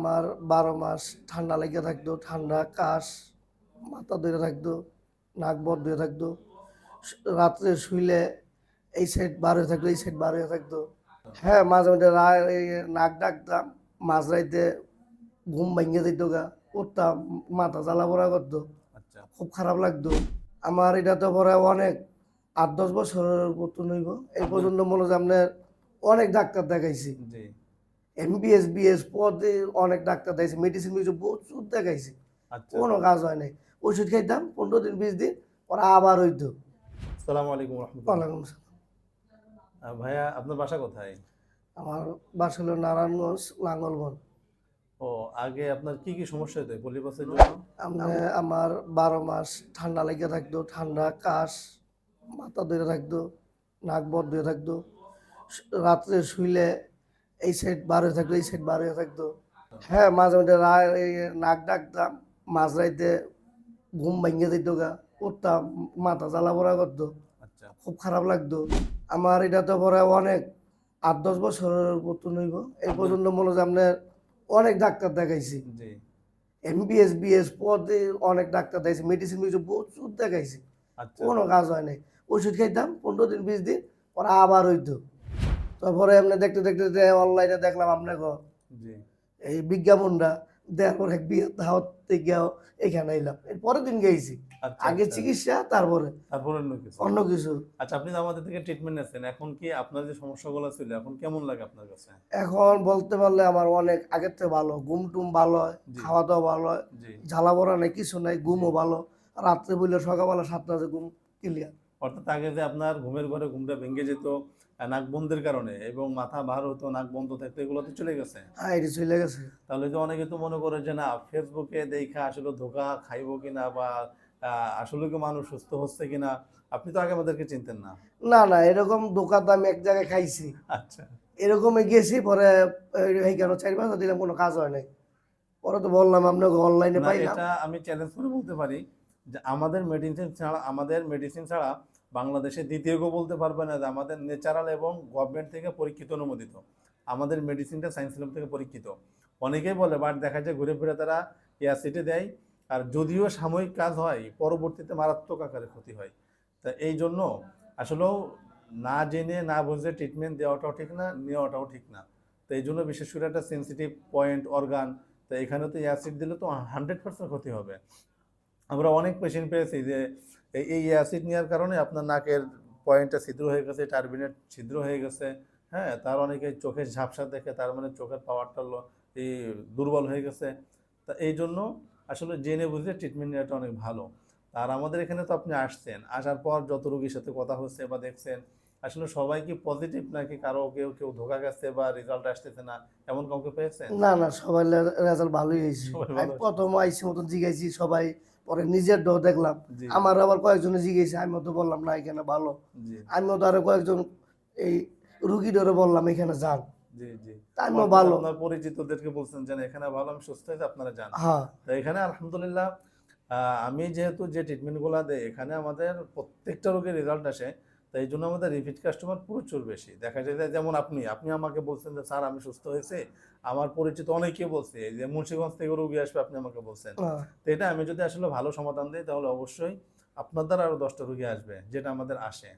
আমার 12 মাস ঠান্ডা লেগে থাকতো, ঠান্ডা কাশ, মাথা ধরে থাকতো, নাক বন্ধ হয়ে থাকতো। রাত্রে শুইলে এই সাইড বার হয়ে থাকতো, এই সাইড বার হয়ে থাকতো। হ্যাঁ, মাঝে মাঝে এই নাক ডাকতাম, মাঝরাইতে ঘুম ভাঙিয়ে দিত গা, উঠতাম, মাথা জ্বালা পোড়া করতো, আচ্ছা। খুব খারাপ লাগতো। আমার এটা তো পরে অনেক 8-10 বছরের মতন হইব। এই পর্যন্ত মনে হয় আপনার অনেক ডাক্তার দেখাইছি, জি। এমবিএস বিএস পদে অনেক ডাক্তার দেখাইছি, মেডিসিন প্রচুর দেখাইছি, আচ্ছা। কোনো কাজ হয় নাই। ওষুধ খাইতাম 15 দিন 20 দিন, পরে আবার হইতো। আসসালামু আলাইকুম রহমতুল্লাহ। ওয়ালাইকুম আসসালাম। ভাইয়া, আপনার বাসা কোথায়? আমার বাসা হলো নারায়ণগঞ্জ, লাঙ্গলবন। ও, আগে আপনার কি কি সমস্যা হতো পলিপাসের জন্য? আমার 12 মাস ঠান্ডা লেগে থাকতো, ঠান্ডা কাশ, মাথা ধরে থাকতো, নাক বন্ধ হয়ে থাকতো। রাত্রে শুইলে এই সাইড বার হয়ে থাকতো, এই সাইড বার হয়ে থাকতো। হ্যাঁ, মাঝে মাঝে এই নাক ডাকতাম, মাঝরাইতে ঘুম ভাঙিয়ে দিত গা, উঠতাম, মাথা জ্বালা পোড়া করতো, আচ্ছা। খুব খারাপ লাগতো। আমার এটা তো পরে অনেক 8-10 বছরের মতন হইব। এই পর্যন্ত মনে হয় আপনার অনেক ডাক্তার দেখাইছি, জি। এমবিএস বিএস পদে অনেক ডাক্তার দেখাইছি, মেডিসিন প্রচুর দেখাইছি, আচ্ছা। কোনো কাজ হয় নাই। ওষুধ খাইতাম 15 দিন 20 দিন, পরে আবার হইতো। তারপরে এমনি দেখতে দেখতে অনলাইনে দেখলাম আপনাকে জি। এই বিজ্ঞাপনটা, দেওয়ার পরে বিয়ে দাওয়াত থেকে এখানে এলাম, এর পরের দিন গেছি। আচ্ছা। আগে আচ্ছা। চিকিৎসা, তারপরে তারপর অন্য কিছু। অন্য কিছু। আচ্ছা, আপনি তো আমাদের থেকে ট্রিটমেন্ট নিয়েছেন, এখন কি আপনার যে সমস্যাগুলো ছিল এখন কেমন লাগে আপনার কাছে? এখন বলতে পারলে আমার অনেক আগের থেকে ভালো, ঘুম টুম ভালো হয়, জি। খাওয়া দাওয়া ভালো হয়, জি। ঝালা পড়া নেই, কিছু নাই, জি। ঘুমও ভালো। রাত্রে বললে সকালবেলা 7টা বাজে ঘুম ক্লিয়ার। অর্থাৎ আগে যে আপনার ঘুমের ঘরে ঘুমটা ভেঙে যেত নাক বন্ধের কারণে এবং মাথা ভার হতো, নাক বন্ধ থাকতো, এগুলো তো চলে গেছে। হ্যাঁ, এটি চলে গেছে। তাহলে যে অনেকে তো মনে করে যে না, ফেসবুকে দেখা আসলে ধোকা খাইবো কিনা বা আসলে কি মানুষ সুস্থ হচ্ছে কিনা। আপনি তো আগে আমাদেরকে চিনতেন না। না না, এরকম ধোকা তো আমি এক জায়গায় খাইছি, আচ্ছা। এরকমই গেছি, পরে এই কেন 4 মাস দিলাম, কোনো কাজ হয় নাই। পরে তো বললাম আপনাকে অনলাইনে না, পাইলাম। এটা আমি চ্যালেঞ্জ করে বলতে পারি যে আমাদের মেডিসিন ছাড়া বাংলাদেশে দ্বিতীয় কেউ বলতে পারবে না যে আমাদের ন্যাচারাল এবং গভর্নমেন্ট থেকে পরীক্ষিত অনুমোদিত। আমাদের মেডিসিনটা সায়েন্স ল্যাব থেকে পরীক্ষিত। অনেকেই বলে, বাট দেখা যায় ঘুরে ফিরে তারা অ্যাসিডে দেয়। আর যদিও সাময়িক কাজ হয়, পরবর্তীতে মারাত্মক আকারে ক্ষতি হয়। তা এই জন্য আসলেও না জেনে না বুঝে ট্রিটমেন্ট দেওয়াটাও ঠিক না, নেওয়াটাও ঠিক না। তো এই জন্য বিশেষ করে একটা সেন্সিটিভ পয়েন্ট অর্গান, তো এখানে তো অ্যাসিড দিলে তো 100% ক্ষতি হবে। আমরা অনেক পেশেন্ট পেয়েছি যে এই অ্যাসিড নেওয়ার কারণে আপনার নাকের পয়েন্টটা ছিদ্র হয়ে গেছে, টার্বিনেট ছিদ্র হয়ে গেছে। হ্যাঁ, তার অনেকে চোখের ঝাপসা দেখে, তার মানে চোখের পাওয়ারটা এই দুর্বল হয়ে গেছে। তা এই জন্য আসলে জেনে বুঝে ট্রিটমেন্ট নেওয়াটা অনেক ভালো। আর আমাদের এখানে তো আপনি আসছেন, আসার পর যত রোগীর সাথে কথা হচ্ছে বা দেখছেন, আসলে সবাই কি পজিটিভ নাকি কারো কেউ কেউ ধোকা গেছে বা রেজাল্ট আসতেছে না, এমন কাউকে পেয়েছেন? না না, সবাই রেজাল্ট ভালোই হয়েছে। সবাই আমি ভালো আসছে। প্রথম আইসি মতন জিগাইছি সবাই, পরে নিজের ডো দেখলাম। জি। আমার আবার কয়েকজনে জিগাইছে, আমিও তো বললাম না এখানে ভালো। জি। আমিও তো আরো কয়েকজন এই রুগী ধরে বললাম এখানে যান, জি। জি। তা আমিও অর্থাৎ ভালো। আপনার পরিচিতদেরকে বলছেন যে না, এখানে ভালো, আমি সুস্থ হয়েছে, আপনারা যান। হ্যাঁ। তো এখানে আলহামদুলিল্লাহ আমি যেহেতু যে ট্রিটমেন্টগুলো দেই, এখানে আমাদের প্রত্যেকটা রোগের রেজাল্ট আসে। তো এই জন্য আমাদের রিপিট কাস্টমার প্রচুর বেশি দেখা যায়। যে যেমন আপনি আমাকে বলছেন যে স্যার আমি সুস্থ হয়েছে, আমার পরিচিত অনেকে বলছে এই যে মুন্সিগঞ্জ থেকে রোগী আসবে, আপনি আমাকে বলছেন। হ্যাঁ। তো এটা আমি যদি আসলে ভালো সমাধান দিই, তাহলে অবশ্যই আপনার দ্বারা আরো 10টা রোগী আসবে, যেটা আমাদের আসে।